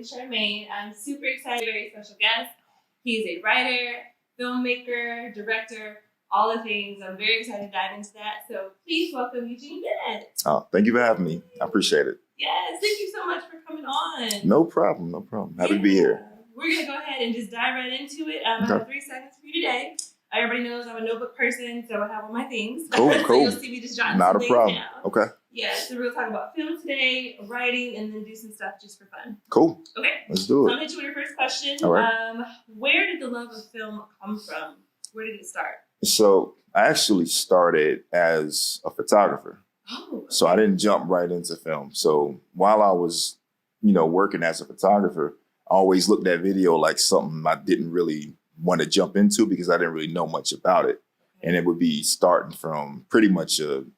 Charmaine. I'm super excited, very special guest. He's a writer, filmmaker, director, all the things. I'm very excited to dive into that. So please welcome Eugene Bennett. Oh, thank you for having me. I appreciate it. Yes, thank you so much for coming on. No problem. Happy to be here. We're going to go ahead and just dive right into it. I have 3 seconds for you today. Everybody knows I'm a notebook person, so I have all my things. Cool. So you'll see me just jotting Not some a problem. things down. Okay. Yeah, so we're going to talk about film today, writing, and then do some stuff just for fun. Cool. Okay. Let's do So it. I'm going to hit you with your first question. All right. Where did the love of film come from? Where did it start? So I actually started as a photographer. Oh. Okay. So I didn't jump right into film. So while I was, working as a photographer, I always looked at video like something I didn't really want to jump into because I didn't really know much about it. And it would be starting from pretty much an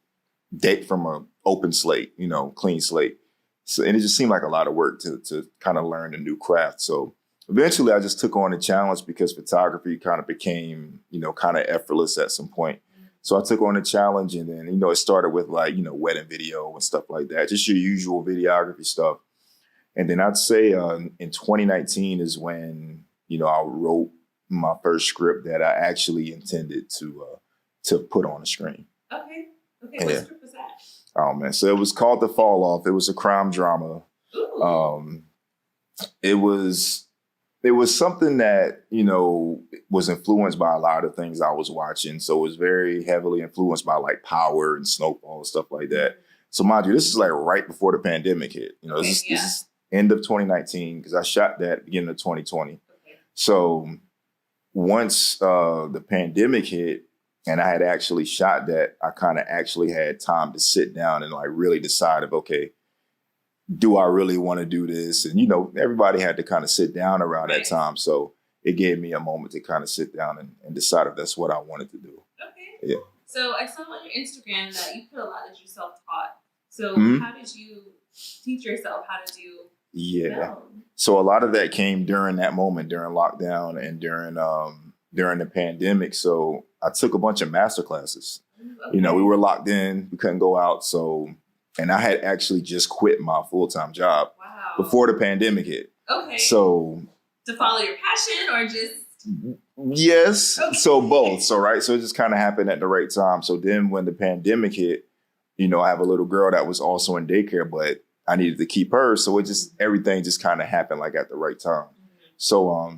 open slate, clean slate. So, and it just seemed like a lot of work to kind of learn a new craft. So eventually I just took on the challenge because photography kind of became, kind of effortless at some point. So I took on the challenge and then, it started with wedding video and stuff like that, just your usual videography stuff. And then I'd say in 2019 is when, I wrote my first script that I actually intended to put on the screen. Okay. What script was that? Oh man, so it was called The Fall Off. It was a crime drama. Ooh. It was something that was influenced by a lot of things I was watching. So it was very heavily influenced by like Power and Snowfall and stuff like that. So mind you, this is like right before the pandemic hit. This is end of 2019 because I shot that beginning of 2020. Okay. So once the pandemic hit and I had actually shot that, I kind of actually had time to sit down and like really decide of, okay, do I really want to do this? And, everybody had to kind of sit down around that time. So it gave me a moment to kind of sit down and decide if that's what I wanted to do. Okay. Yeah. So I saw on your Instagram that you put a lot that you self-taught. So how did you teach yourself how to do film? So a lot of that came during that moment, during lockdown and during the pandemic. So I took a bunch of master classes. Okay. We were locked in, we couldn't go out. And I had actually just quit my full-time job before the pandemic hit. Okay. So to follow your passion or just? Yes. Okay. So both. So it just kind of happened at the right time. So then when the pandemic hit, I have a little girl that was also in daycare, but I needed to keep her. So everything just kind of happened like at the right time. Mm-hmm.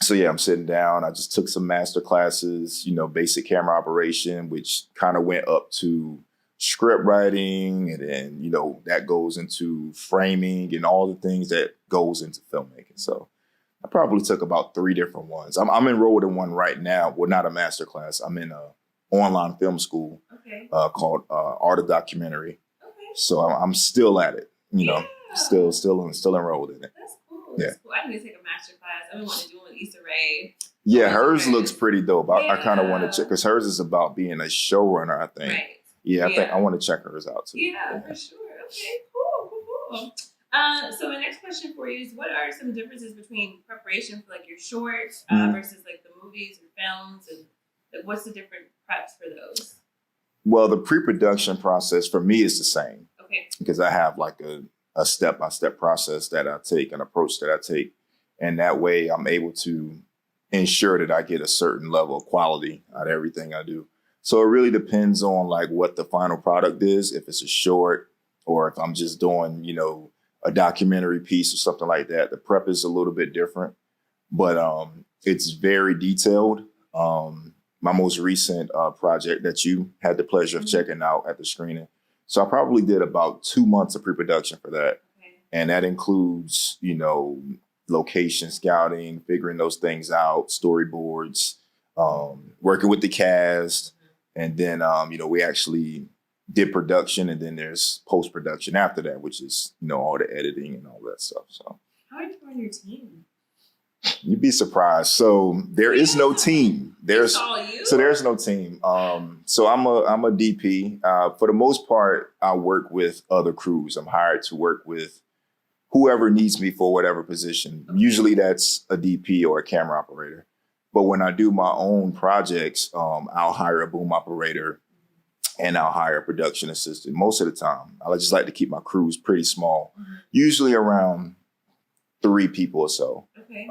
So yeah, I'm sitting down. I just took some master classes, basic camera operation, which kind of went up to script writing. And then, that goes into framing and all the things that goes into filmmaking. So I probably took about 3 different ones. I'm enrolled in one right now. Well, not a master class. I'm in a online film school called Art of Documentary. Okay. So I'm still at it, still enrolled in it. That's cool. That's cool. I need to take a master class. I've been wanting to do one with Issa Rae. Yeah, hers looks pretty dope. I kind of want to check because hers is about being a showrunner, I think. Right. Yeah, I think I want to check hers out too. Yeah, for sure. Okay, cool. So my next question for you is, what are some differences between preparation for like your shorts versus like the movies or films, and like what's the different preps for those? Well, the pre-production process for me is the same. Okay. Because I have like a step-by-step process that I take, an approach that I take, and that way I'm able to ensure that I get a certain level of quality out of everything I do. So it really depends on like what the final product is, if it's a short or if I'm just doing, a documentary piece or something like that. The prep is a little bit different, but it's very detailed. My most recent project that you had the pleasure of checking out at the screening. So I probably did about 2 months of pre-production for that. Okay. And that includes, location scouting, figuring those things out, storyboards, working with the cast. And then, we actually did production, and then there's post-production after that, which is, all the editing and all that stuff. So how are you on your team? You'd be surprised. So there is no team. There's no team. So I'm a DP. For the most part, I work with other crews. I'm hired to work with whoever needs me for whatever position. Okay. Usually that's a DP or a camera operator. But when I do my own projects, I'll hire a boom operator and I'll hire a production assistant most of the time. I just like to keep my crews pretty small, usually around 3 people or so, Okay.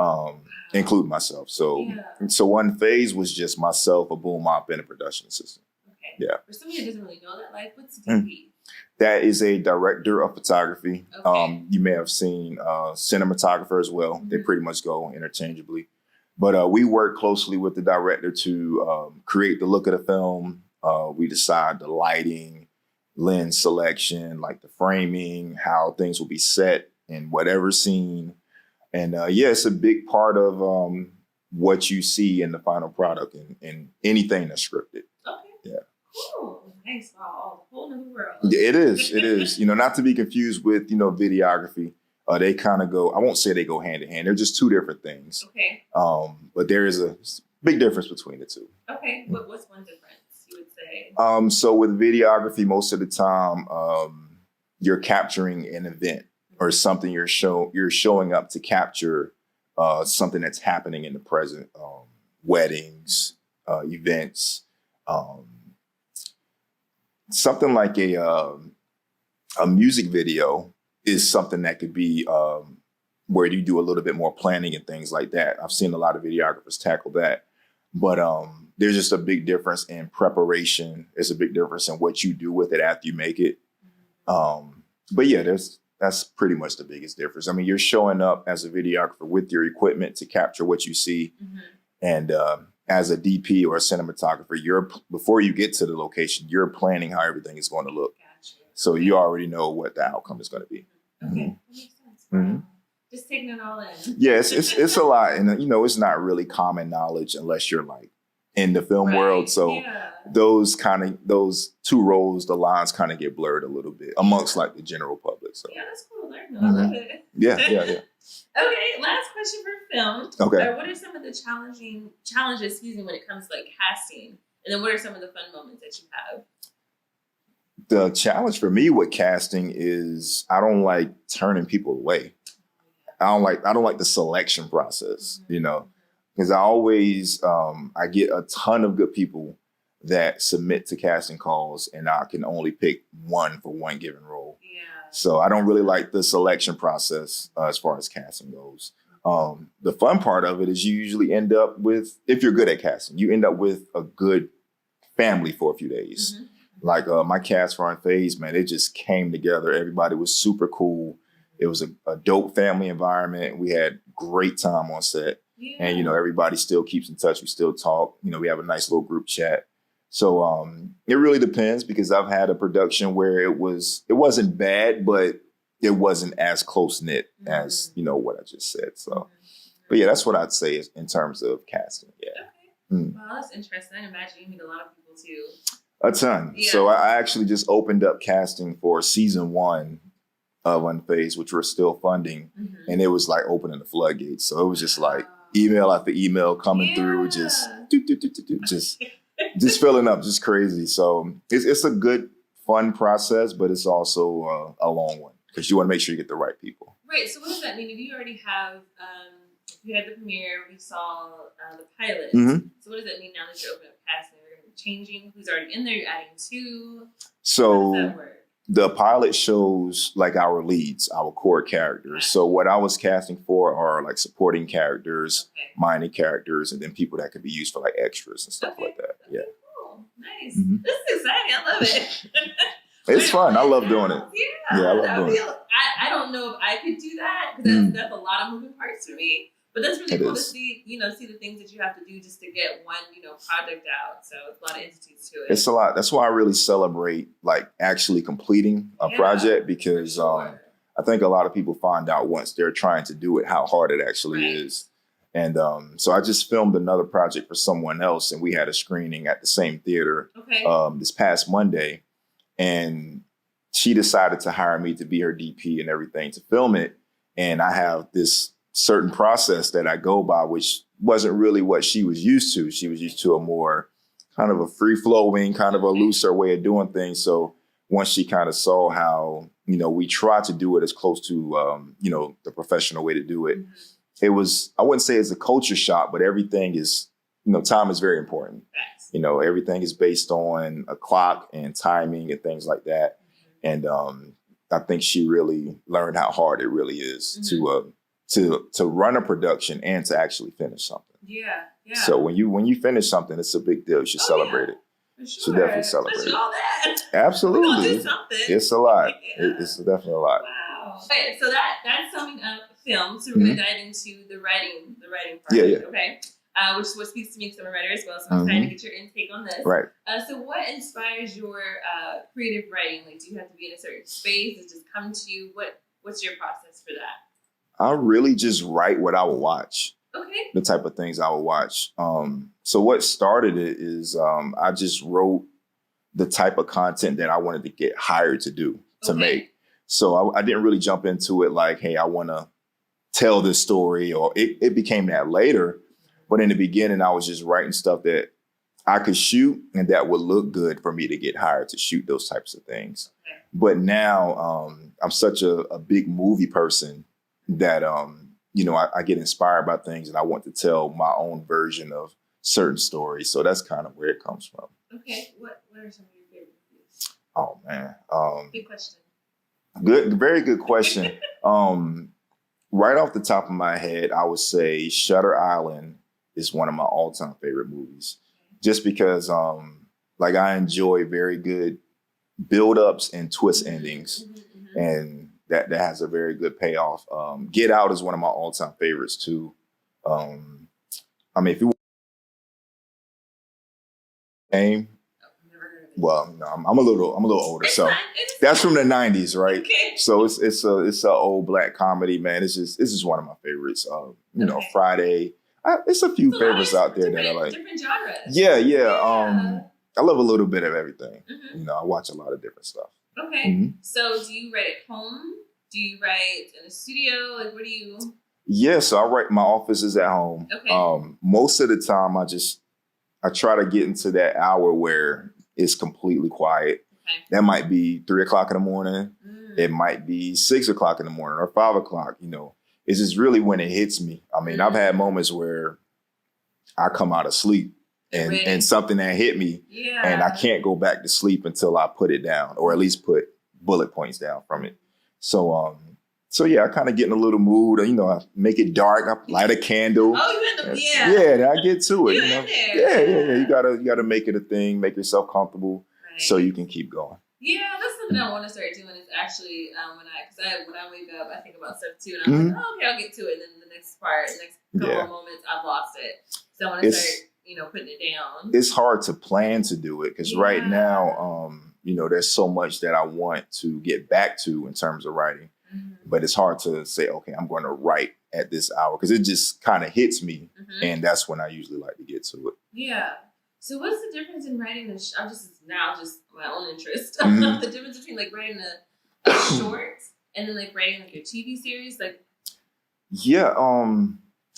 including myself. So, Yeah. so one phase was just myself, a boom op, and a production assistant. Okay. Yeah. For somebody that doesn't really know that life, what's DP? That is a director of photography. Okay. You may have seen cinematographer as well. Mm-hmm. They pretty much go interchangeably. But we work closely with the director to create the look of the film. We decide the lighting, lens selection, like the framing, how things will be set in whatever scene. And yeah, it's a big part of what you see in the final product and anything that's scripted. Okay. Yeah. Cool. Nice. Wow. A whole new world. It is. It is. Not to be confused with, videography. They kind of go, I won't say they go hand in hand. They're just 2 different things. Okay. But there is a big difference between the 2. Okay. What's one difference you would say? So with videography, most of the time, you're capturing an event or something you're showing up to capture something that's happening in the present, weddings, events, something like a music video is something that could be where you do a little bit more planning and things like that. I've seen a lot of videographers tackle that, but there's just a big difference in preparation. There's a big difference in what you do with it after you make it. But yeah, that's pretty much the biggest difference. I mean, you're showing up as a videographer with your equipment to capture what you see. Mm-hmm. And as a DP or a cinematographer, before you get to the location, you're planning how everything is going to look. Gotcha. So you already know what the outcome is going to be. Okay, mm-hmm. That makes sense. Mm-hmm. Just taking it all in. Yeah, it's a lot. And, it's not really common knowledge unless you're like in the film world. So those 2 roles, the lines kind of get blurred a little bit amongst like the general public. So yeah, that's cool. I love it. Yeah. Okay, last question for film. Okay. What are some of the challenges, when it comes to like casting? And then what are some of the fun moments that you have? The challenge for me with casting is I don't like turning people away. I don't like the selection process, because I always, I get a ton of good people that submit to casting calls and I can only pick one for one given role. Yeah. So I don't really like the selection process as far as casting goes. The fun part of it is you usually end up with, if you're good at casting, you end up with a good family for a few days. Mm-hmm. Like my cast for Unfazed, man, it just came together. Everybody was super cool. It was a dope family environment. We had great time on set. Yeah. And, everybody still keeps in touch. We still talk. We have a nice little group chat. So it really depends because I've had a production where it wasn't bad, but it wasn't as close-knit as, what I just said. So, but yeah, that's what I'd say in terms of casting. Yeah. Okay. Mm. Well, that's interesting. I imagine you meet a lot of people too. A ton. Yeah. So I actually just opened up casting for season 1 of Unfazed, which we're still funding. Mm-hmm. And it was like opening the floodgates. So it was just like email after email coming through, just filling up, just crazy. So it's a good, fun process, but it's also a long one because you want to make sure you get the right people. Right. So what does that mean? If you already have, you had the premiere, we saw the pilot. Mm-hmm. So what does that mean now that you're opening up casting? You're going to be changing who's already in there, you're adding 2. So how does that work? The pilot shows like our leads, our core characters. So what I was casting for are like supporting characters, minor characters, and then people that could be used for like extras and stuff like that. Yeah. Cool. Nice. Mm-hmm. This is exciting. I love it. It's fun. I love doing it. Yeah, I love doing it. I don't know if I could do that because that's a lot of moving parts for me. But that's really cool to see, see the things that you have to do just to get one, project out. So it's a lot of entities to it. It's a lot. That's why I really celebrate like actually completing a project because I think a lot of people find out once they're trying to do it how hard it actually is. And so I just filmed another project for someone else and we had a screening at the same theater this past Monday. And she decided to hire me to be her DP and everything to film it. And I have this certain process that I go by, which wasn't really what she was used to. She was used to a more kind of a free-flowing, kind of a looser way of doing things. So once she kind of saw how, we try to do it as close to, the professional way to do it, it was, I wouldn't say it's a culture shock, but everything is, time is very important. Everything is based on a clock and timing and things like that. And I think she really learned how hard it really is to run a production and to actually finish something. Yeah, yeah. So when you finish something, it's a big deal. You should celebrate it. For sure. Should definitely celebrate Especially it. all that. Absolutely. We're gonna do something. It's a lot. Yeah. It's definitely a lot. Wow. Okay, so that's summing up film. So we're gonna dive into the writing part. Yeah. Okay. Which is what speaks to me because I'm a writer as well. So I'm excited to get your intake on this. Right. So what inspires your creative writing? Like, do you have to be in a certain space? Does it just come to you? What's your process for that? I really just write what I would watch. Okay. The type of things I would watch. So what started it is I just wrote the type of content that I wanted to get hired to do, to make. So I didn't really jump into it like, hey, I want to tell this story, or it became that later. But in the beginning, I was just writing stuff that I could shoot and that would look good for me to get hired to shoot those types of things. Okay. But now I'm such a big movie person that, I get inspired by things and I want to tell my own version of certain stories. So that's kind of where it comes from. Okay. What are some of your favorite movies? Oh, man. Big question. Very good question. Right off the top of my head, I would say Shutter Island is one of my all-time favorite movies. Just because I enjoy very good build-ups and twist endings. And that has a very good payoff. Get Out is one of my all-time favorites too. If you name, well, no, I'm a little older, so that's from the '90s, right? Okay. So it's a old black comedy, man. It's just one of my favorites. Friday. It's a few favorites out there that I like. Different genres. Yeah. I love a little bit of everything. I watch a lot of different stuff. Okay. So do you write at home? Do you write in a studio? Like, what do you? Yeah, so I write, my office is at home. Okay. Most of the time I try to get into that hour where it's completely quiet. Okay. That might be 3:00 in the morning. It might be 6:00 in the morning or 5:00. It's just really when it hits me. I've had moments where I come out of sleep and something that hit me, and I can't go back to sleep until I put it down, or at least put bullet points down from it. So I kind of get in a little mood. I make it dark. I light a candle. Oh, you in the then I get to it. You in there. Yeah. You gotta make it a thing. Make yourself comfortable so you can keep going. Yeah, that's something I want to start doing. Is actually when I wake up, I think about stuff too, and I'm like, okay, I'll get to it. And then the next couple of moments, I've lost it. So I want to start, putting it down. It's hard to plan to do it because right now, there's so much that I want to get back to in terms of writing, but it's hard to say, okay, I'm going to write at this hour because it just kind of hits me, and that's when I usually like to get to it. Yeah. So what's the difference in writing I'm just my own interest. The difference between like writing a short and then like writing like a TV series, like. Yeah,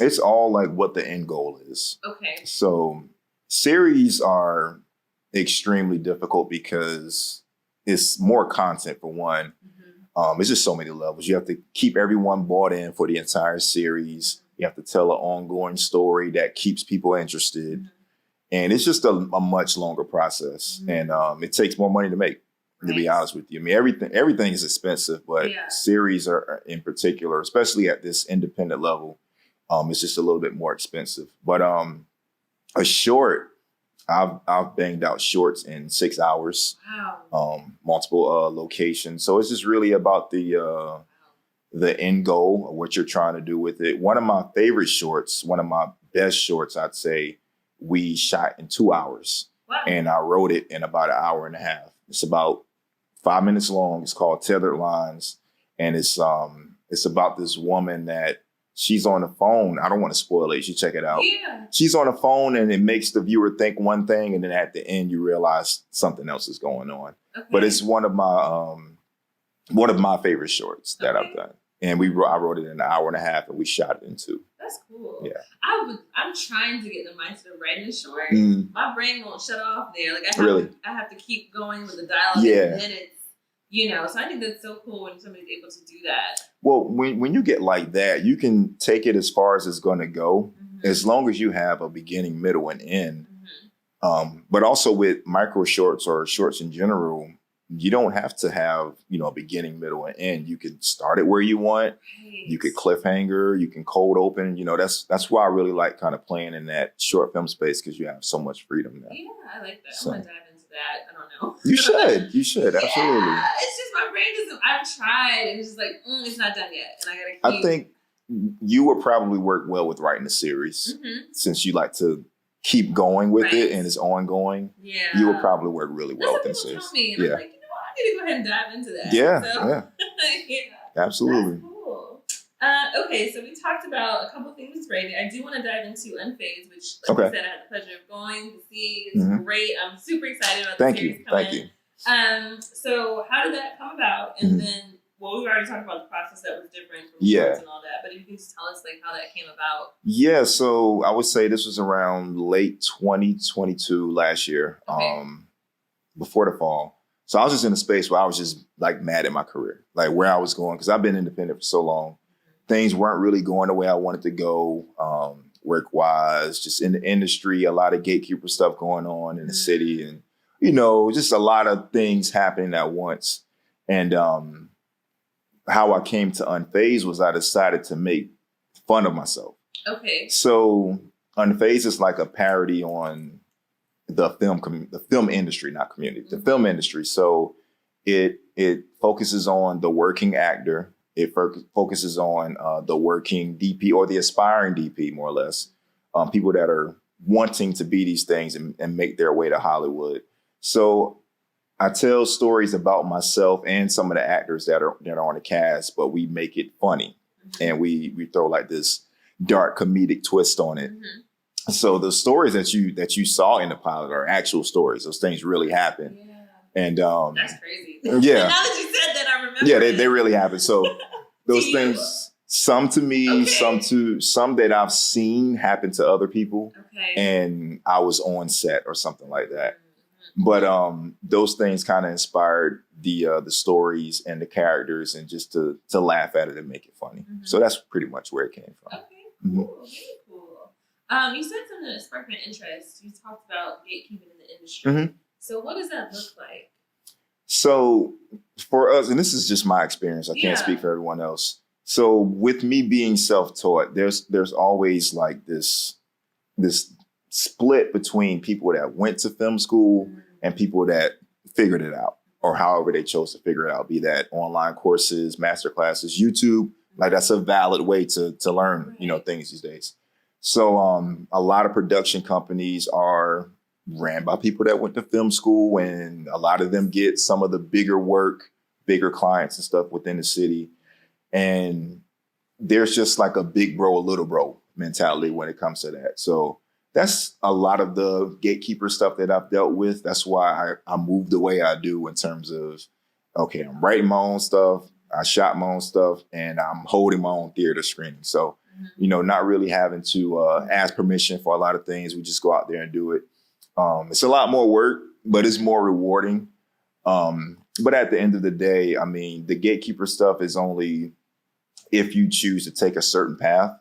it's all like what the end goal is. Okay. So series are extremely difficult because it's more content for one. It's just so many levels. You have to keep everyone bought in for the entire series. You have to tell an ongoing story that keeps people interested. And it's just a much longer process. And it takes more money to make, to be honest with you. Everything is expensive, but series are in particular, especially at this independent level, it's just a little bit more expensive. But a short, I've banged out shorts in 6 hours. Wow. Multiple locations. So it's just really about the end goal of what you're trying to do with it. One of my favorite shorts, one of my best shorts, I'd say, we shot in 2 hours. Wow. And I wrote it in about an hour and a half. It's about 5 minutes long. It's called Tethered Lines. And it's about this woman that she's on the phone. I don't want to spoil it. You should check it out. Yeah. She's on the phone and it makes the viewer think one thing. And then at the end, you realize something else is going on. Okay. But it's one of my favorite shorts that I've done. And I wrote it in an hour and a half and we shot it in 2. That's cool. Yeah. I'm trying to get the mindset of writing short. My brain won't shut off there. Like I have to keep going with the dialogue. Yeah. And then it's, so I think that's so cool when somebody's able to do that. Well, when you get like that, you can take it as far as it's going to go, as long as you have a beginning, middle, and end. But also with micro shorts or shorts in general, you don't have to have, a beginning, middle, and end. You can start it where you want. Right. You could cliffhanger, you can cold open. That's why I really like kind of playing in that short film space, because you have so much freedom there. Yeah, I like that. So, I'm gonna dive into that. I don't know. You should, absolutely. Yeah, it's just my brain doesn't. I've tried, and it's just like it's not done yet, and I gotta keep. I think you would probably work well with writing a series, since you like to keep going with it and it's ongoing. Yeah, you would probably work really well with That's the what people series. tell me, and I'm like, I need to go ahead and dive into that. Yeah, so, yeah, absolutely. That's cool. Okay, so we talked about a couple things with rating. I do want to dive into Unfazed, which, like I said, I had the pleasure of going to see. It's great. I'm super excited about the series coming. Thank you. So how did that come about? And then, well, we already talked about the process that was different from sports and all that, but if you can just tell us like how that came about. Yeah, so I would say this was around late 2022 last year, before the fall. So I was just in a space where I was just like mad at my career, like where I was going, because I've been independent for so long. Things weren't really going the way I wanted to go, work-wise, just in the industry, a lot of gatekeeper stuff going on in the city, and, just a lot of things happening at once. And how I came to Unfazed was I decided to make fun of myself. Okay. So Unfazed is like a parody on the film industry, not community, the film industry. So it focuses on the working actor. It focuses on the working DP or the aspiring DP, more or less, people that are wanting to be these things and make their way to Hollywood. So I tell stories about myself and some of the actors that are on the cast, but we make it funny, and we throw like this dark comedic twist on it. So the stories that you saw in the pilot are actual stories. Those things really happen. Yeah. And that's crazy. Yeah. Now that you said that, I remember. Yeah, they really happen. So those things, some to me, some that I've seen happen to other people. Okay. And I was on set or something like that. But those things kind of inspired the stories and the characters, and just to laugh at it and make it funny. So that's pretty much where it came from. Okay, cool, very cool. You said something that sparked my interest. You talked about gatekeeping in the industry. So what does that look like? So for us, and this is just my experience, I can't speak for everyone else. So with me being self-taught, there's always like this split between people that went to film school and people that figured it out, or however they chose to figure it out, be that online courses, master classes, YouTube. Like that's a valid way to learn, things these days. So a lot of production companies are ran by people that went to film school, and a lot of them get some of the bigger work, bigger clients and stuff within the city. And there's just like a big bro, a little bro mentality when it comes to that. So that's a lot of the gatekeeper stuff that I've dealt with. That's why I moved the way I do in terms of, okay, I'm writing my own stuff, I shot my own stuff, and I'm holding my own theater screening. So, not really having to ask permission for a lot of things. We just go out there and do it. It's a lot more work, but it's more rewarding. But at the end of the day, I mean, the gatekeeper stuff is only if you choose to take a certain path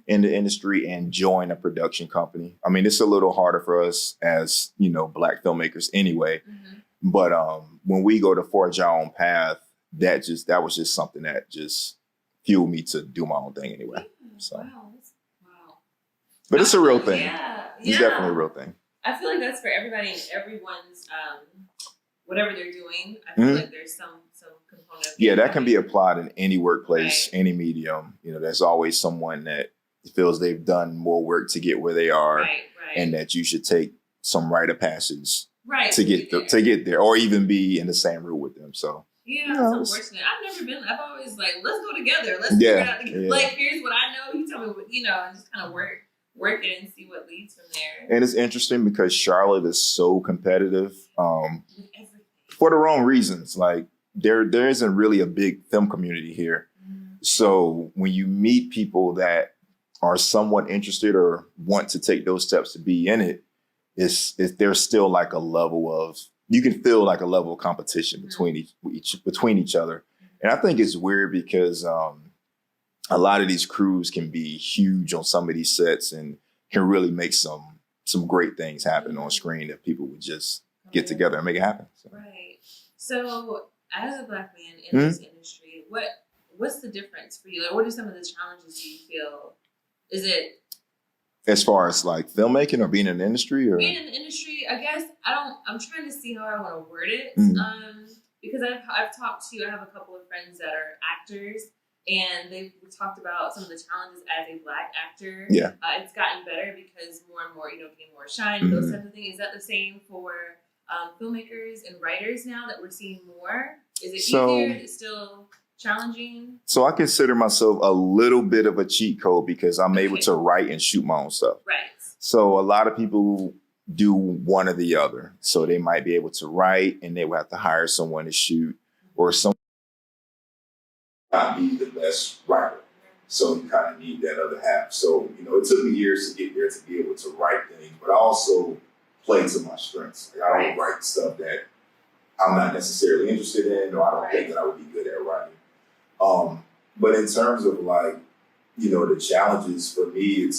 in the industry and join a production company. I mean, it's a little harder for us as, Black filmmakers anyway. But when we go to forge our own path, that was just something that just fueled me to do my own thing anyway. So, wow. But it's a real thing. Yeah. It's definitely a real thing. I feel like that's for everybody and everyone's whatever they're doing. I feel like there's some component. Yeah, that can be applied in any workplace, any medium. There's always someone that feels they've done more work to get where they are, and that you should take some rite of passage to get there, or even be in the same room with them. So yeah, that's unfortunate. I've never been. I've always like, let's go together. Let's figure it out together. Yeah. Like, here's what I know. You tell me what and just kind of work it and see what leads from there. And it's interesting because Charlotte is so competitive for the wrong reasons. Like there isn't really a big film community here. So when you meet people that are somewhat interested or want to take those steps to be in it, there's still like a level of, you can feel like a level of competition between each other. And I think it's weird because a lot of these crews can be huge on some of these sets and can really make some great things happen on screen if people would just get together and make it happen. So. Right. So, as a Black man in this industry, what's the difference for you? Like, what are some of the challenges you feel? Is it As far as like filmmaking or being in the industry, or being in the industry? I guess I'm trying to see how I want to word it. Because I've talked to, I have a couple of friends that are actors, and they've talked about some of the challenges as a Black actor. Yeah. It's gotten better because more and more, getting more shine, those types of things. Is that the same for filmmakers and writers now that we're seeing more? Is it easier? Is it still challenging? So I consider myself a little bit of a cheat code because I'm able to write and shoot my own stuff. Right. So a lot of people do one or the other. So they might be able to write and they will have to hire someone to shoot, or someone not be the best writer. So you kind of need that other half. So, it took me years to get there to be able to write things, but I also play to my strengths. Like, I don't write stuff that I'm not necessarily interested in, or I don't think that I would be good at writing. But in terms of like, the challenges for me,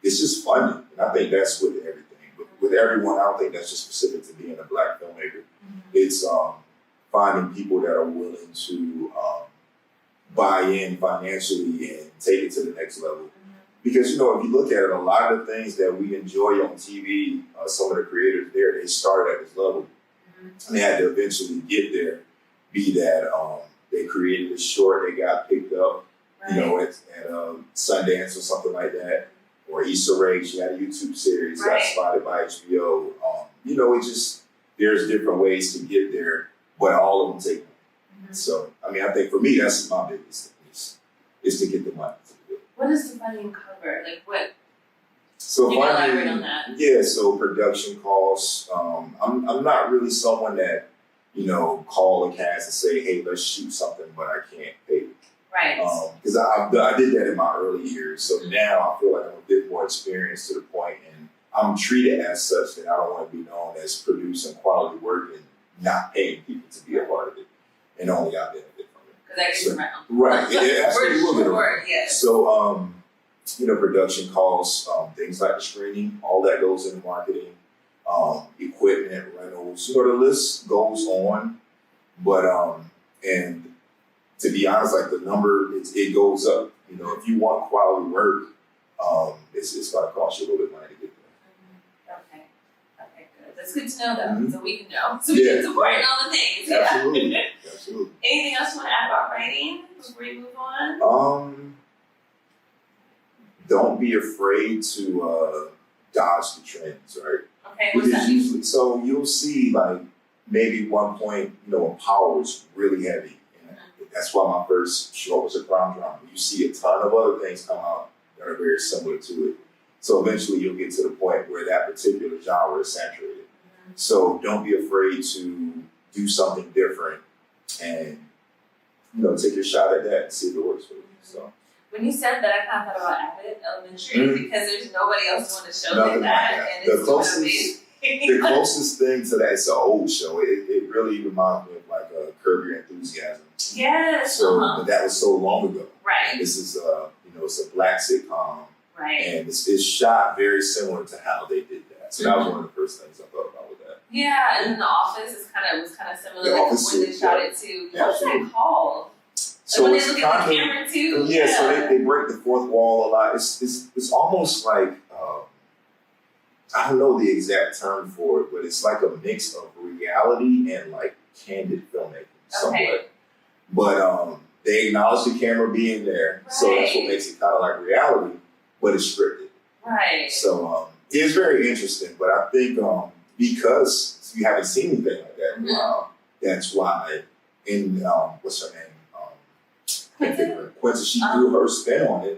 it's just funding. And I think that's with everything. But with everyone, I don't think that's just specific to being a Black filmmaker. It's finding people that are willing to buy in financially and take it to the next level. Because, if you look at it, a lot of the things that we enjoy on TV, some of the creators there, they started at this level. And they had to eventually get there, be that they created a short, they got picked up, at Sundance or something like that, or Issa Rae, she had a YouTube series, got spotted by HBO. There's different ways to get there, but all of them take money. So, I think for me, that's my biggest thing, is to get the money to do it. What does the funding cover? Like what? So you can elaborate on that. Yeah, so production costs. I'm not really someone that, call a cast and say, hey, let's shoot something, but I can't pay you. Right. Because I did that in my early years. So now I feel like I'm a bit more experienced to the point, and I'm treated as such that I don't want to be known as producing quality work and not paying people to be a part of it, and only I benefit from it. Because that gets around. Right. It absolutely will. Yes. So, production costs, things like the screening, all that goes into marketing, equipment, rentals, the list goes on. But, and to be honest, like the number, it goes up. If you want quality work, it's going to cost you a little bit of money to get there. Okay, good. That's good to know, though, so we can know. So we can support all the things. Absolutely. Anything else you want to add about writing before we move on? Don't be afraid to dodge the trends, right? Okay, what's that? Usually, so you'll see like maybe one point, when power was really heavy. And that's why my first short was a crime drama. You see a ton of other things come out that are very similar to it. So eventually you'll get to the point where that particular genre is saturated. So don't be afraid to do something different and, take your shot at that and see if it works for you. So. When you said that, I kind of thought about Abbott Elementary because there's nobody else doing a show like that. And it's the closest thing to that, it's an old show. It really reminds me of like Curb Your Enthusiasm. Yes. So but that was so long ago. Right. And this is it's a Black sitcom. Right. And it's shot very similar to how they did that. So that was one of the first things I thought about with that. Yeah, and then The Office was kind of similar. The Office when they shot it too. What's that called? So when they look at the camera too. Yeah, so they break the fourth wall a lot. It's almost like I don't know the exact term for it, but it's like a mix of reality and like candid filmmaking somewhat. But they acknowledge the camera being there, so that's what makes it kind of like reality, but it's scripted. Right. So it's very interesting, but I think because you haven't seen anything like that in a while, that's why in what's her name? Quincy, she threw her spin on it.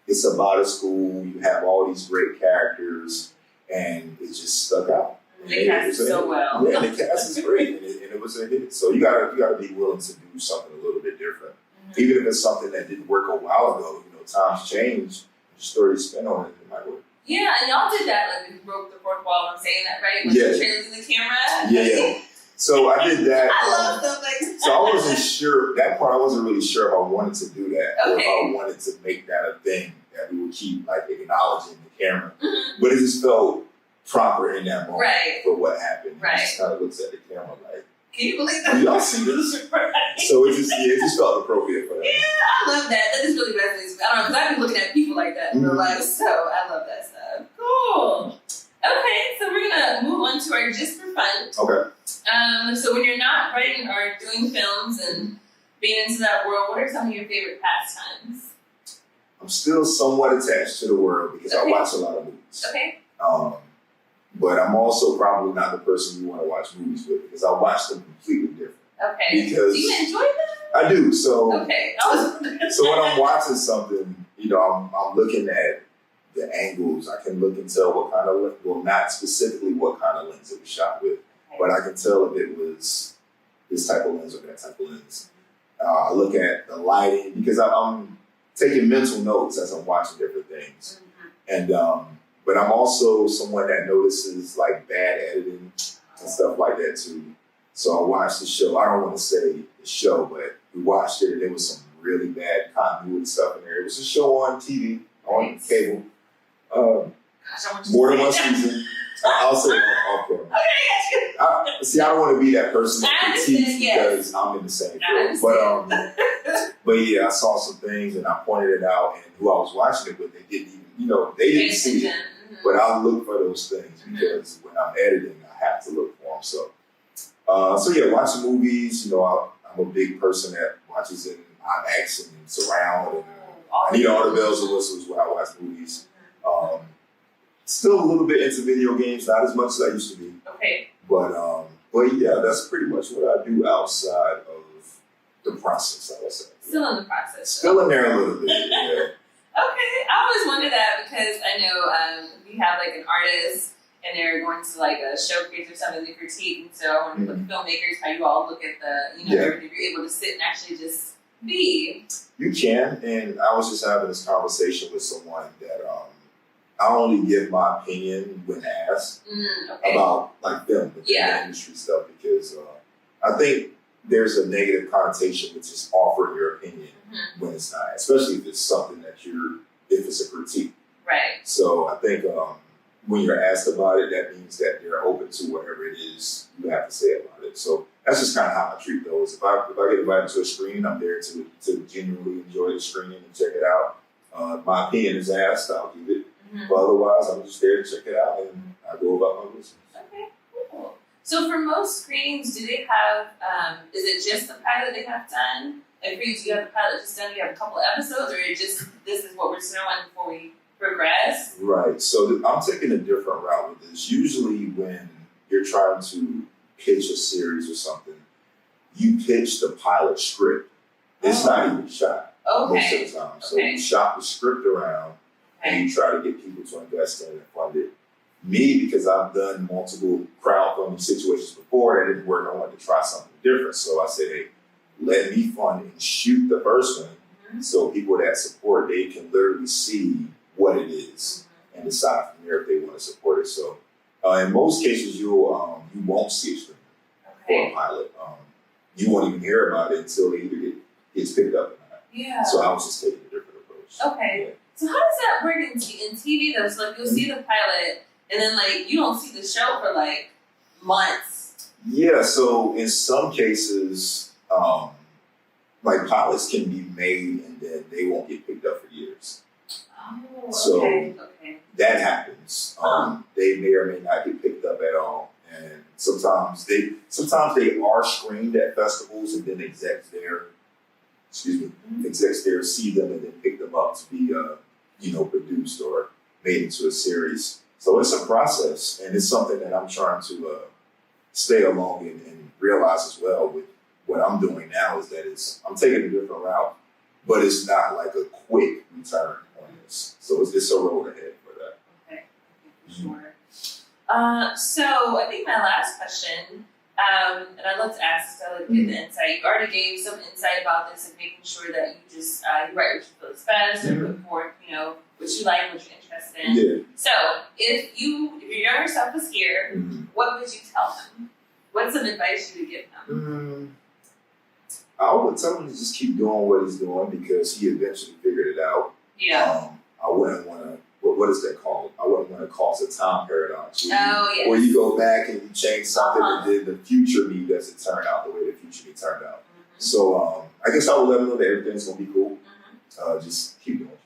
It's about a school, you have all these great characters, and it just stuck out. They cast it so well. Yeah, the cast is great, and it was a hit. So you gotta be willing to do something a little bit different. Even if it's something that didn't work a while ago, times change, just throw your spin on it, it might work. Yeah, and y'all did that, like you broke the fourth wall, I'm saying that right? With the trailers in the camera? Yeah. So I did that. I love stuff like that. So I wasn't sure, that part I wasn't really sure if I wanted to do that, or if I wanted to make that a thing, that we would keep like acknowledging the camera. But it just felt proper in that moment for what happened. It just kind of looks at the camera like, Can you believe that? Do y'all see this? Right. So it just felt appropriate for that. Yeah, I love that. That just really resonates with me. I don't know, because I've been looking at people like that in real life, so I love that stuff. Cool. Okay, so we're gonna move on to our just for fun. Okay. So when you're not writing or doing films and being into that world, what are some of your favorite pastimes? I'm still somewhat attached to the world because I watch a lot of movies. Okay. But I'm also probably not the person you want to watch movies with because I watch them completely different. Okay. Because do you enjoy them? I do. So okay. So when I'm watching something, I'm looking at the angles. I can look and tell what kind of well, not specifically what kind of lens it was shot with, but I can tell if it was this type of lens or that type of lens. I look at the lighting because I'm taking mental notes as I'm watching different things, and but I'm also someone that notices like bad editing and stuff like that too. So I watched the show. I don't want to say the show, but we watched it and there was some really bad continuity stuff in there. It was a show on TV, on cable. More than one season. I'll say it off camera. Okay, I don't want to be that person that critiques because I'm in the same field. But yeah, I saw some things and I pointed it out, and who I was watching it with, they didn't even, they didn't see it. But I look for those things because when I'm editing, I have to look for them. So yeah, watching movies. I'm a big person that watches in IMAX and surround, and I need all the bells and whistles when I watch movies. Still a little bit into video games, not as much as I used to be. Okay. But yeah, that's pretty much what I do outside of the process, I would say. Still in the process. Still in there a little bit, yeah. Okay, I always wonder that because I know we have like an artist and they're going to like a showcase or something to critique, and so I wonder with filmmakers how you all look at the, if you're able to sit and actually just be. You can, and I was just having this conversation with someone that I only give my opinion when asked about like film and industry stuff because I think there's a negative connotation with just offering your opinion when it's not, especially if it's something that if it's a critique. Right. So I think when you're asked about it, that means that they're open to whatever it is you have to say about it. So that's just kind of how I treat those. If I get invited to a screening, I'm there to genuinely enjoy the screening and check it out. If my opinion is asked, I'll give it. But otherwise, I'm just there to check it out and I go about my business. Okay, cool. So for most screenings, do they have, is it just the pilot they have done? Like for you, do you have the pilot just done? Do you have a couple of episodes, or just this is what we're showing before we progress? Right. So I'm taking a different route with this. Usually when you're trying to pitch a series or something, you pitch the pilot script. It's not even shot most of the time. So you shop the script around and you try to get people to invest in it and fund it. Me, because I've done multiple crowdfunding situations before that didn't work, I wanted to try something different. So I said, hey, let me fund and shoot the first one so people that support, they can literally see what it is and decide from there if they want to support it. So in most cases, you won't see a screen for a pilot. You won't even hear about it until it either gets picked up or not. Yeah. So I was just taking a different approach. Okay. Yeah. So how does that work in TV though? So like you'll see the pilot and then like you don't see the show for like months. Yeah, so in some cases, like pilots can be made and then they won't get picked up for years. Oh, so that happens. They may or may not get picked up at all. And sometimes they are screened at festivals and then execs there see them and then pick them up to be produced or made into a series. So it's a process, and it's something that I'm trying to stay along and realize as well with what I'm doing now is that I'm taking a different route, but it's not like a quick return on this. So it's a road ahead for that. Okay, for sure. So I think my last question, and I'd love to ask, so get the insight. You already gave some insight about this and making sure that you just you write what you feel is best and put forth, what you like, what you're interested in. Yeah. So if your younger self was here, what would you tell him? What's some advice you would give him? I would tell him to just keep doing what he's doing because he eventually figured it out. Yeah. I wouldn't want to. What is that called? I wouldn't want to cause a time paradigm challenge. Oh, yes. Where you go back and you change something and then the future me doesn't turn out the way the future me turned out. So I guess I would let them know that everything's gonna be cool. Just keep doing it.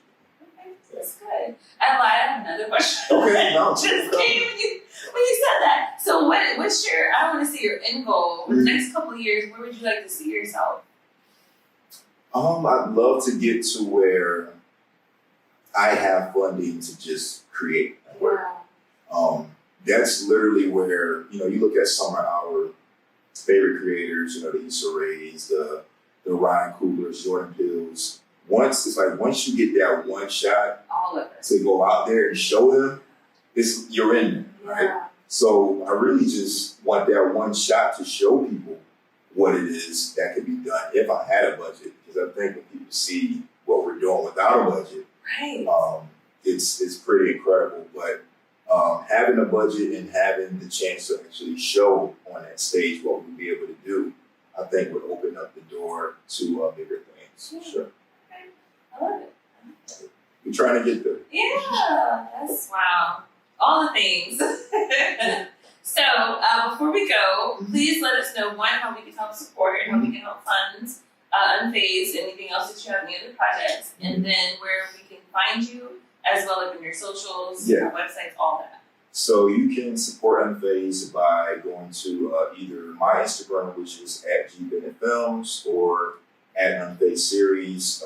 Okay, that's good. I have another question. Okay, no, Just came when you said that. So what's your, I want to see your end goal for the next couple of years. Where would you like to see yourself? I'd love to get to where I have funding to just create and work. That's literally where, you look at some of our favorite creators, the Issa Rae's, the Ryan Coogler's, Jordan Peele's. Once you get that one shot All of it. to go out there and show them, you're in there, right? Yeah. So I really just want that one shot to show people what it is that could be done if I had a budget. Because I think when people see what we're doing without a budget, right. It's pretty incredible. But having a budget and having the chance to actually show on that stage what we'll be able to do, I think would open up the door to bigger things. For sure. Okay. I love it. We're trying to get there. Yeah, that's wow. All the things. So before we go, please let us know how we can help support and how we can help fund Unfazed, anything else that you have, any other projects, and then where we can find you, as well as in your socials, your websites, all that. So you can support Unfazed by going to either my Instagram, which is @GBennettFilms, or @Unfazed Series.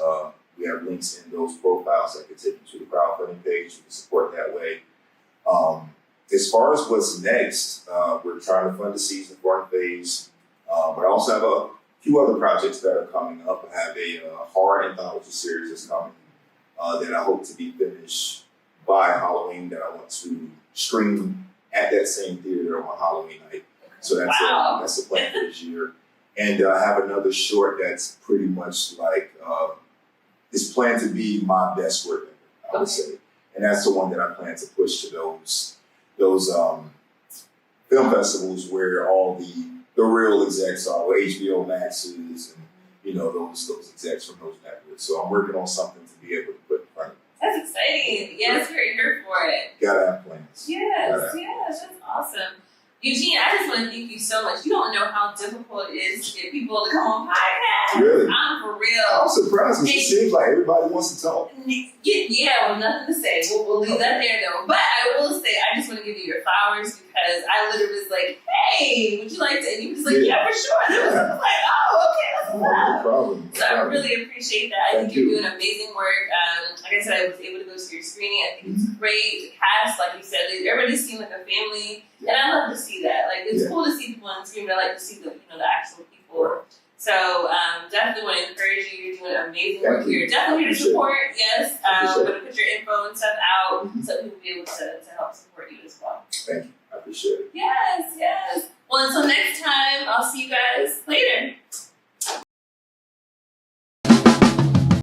We have links in those profiles that can take you to the crowdfunding page. You can support that way. As far as what's next, we're trying to fund the season for Unfazed, but I also have a few other projects that are coming up. I have a horror anthology series that's coming that I hope to be finished by Halloween that I want to stream at that same theater on Halloween night. So that's the plan for this year. And I have another short that's pretty much like, it's planned to be my best work ever, I would say. And that's the one that I plan to push to those film festivals where all the real execs are, HBO Maxes and those execs from those networks. So I'm working on something to be able to put in front of them. That's exciting. Yes, we're here for it. Gotta have plans. Yes, that's awesome. Eugene, I just want to thank you so much. You don't know how difficult it is to get people to come on podcasts. Really? I'm for real. I'm surprised because it seems like everybody wants to talk. Yeah, well, nothing to say. We'll leave that there though. But I will say, I just want to give you your flowers because I literally was like, hey, would you like to? And you were just like, yeah, for sure. And I was like, oh, okay, that's no problem. So I really appreciate that. I think you're doing amazing work. Like I said, I was able to go to your screening. I think it's great. The cast, like you said, everybody seemed like a family. And I love to see that. Like, it's cool to see people on screen, but I like to see the actual people. So definitely want to encourage you. You're doing amazing work here. Definitely here to support. Yes, I'm going to put your info and stuff out so people will be able to help support you as well. Thank you. I appreciate it. Yes.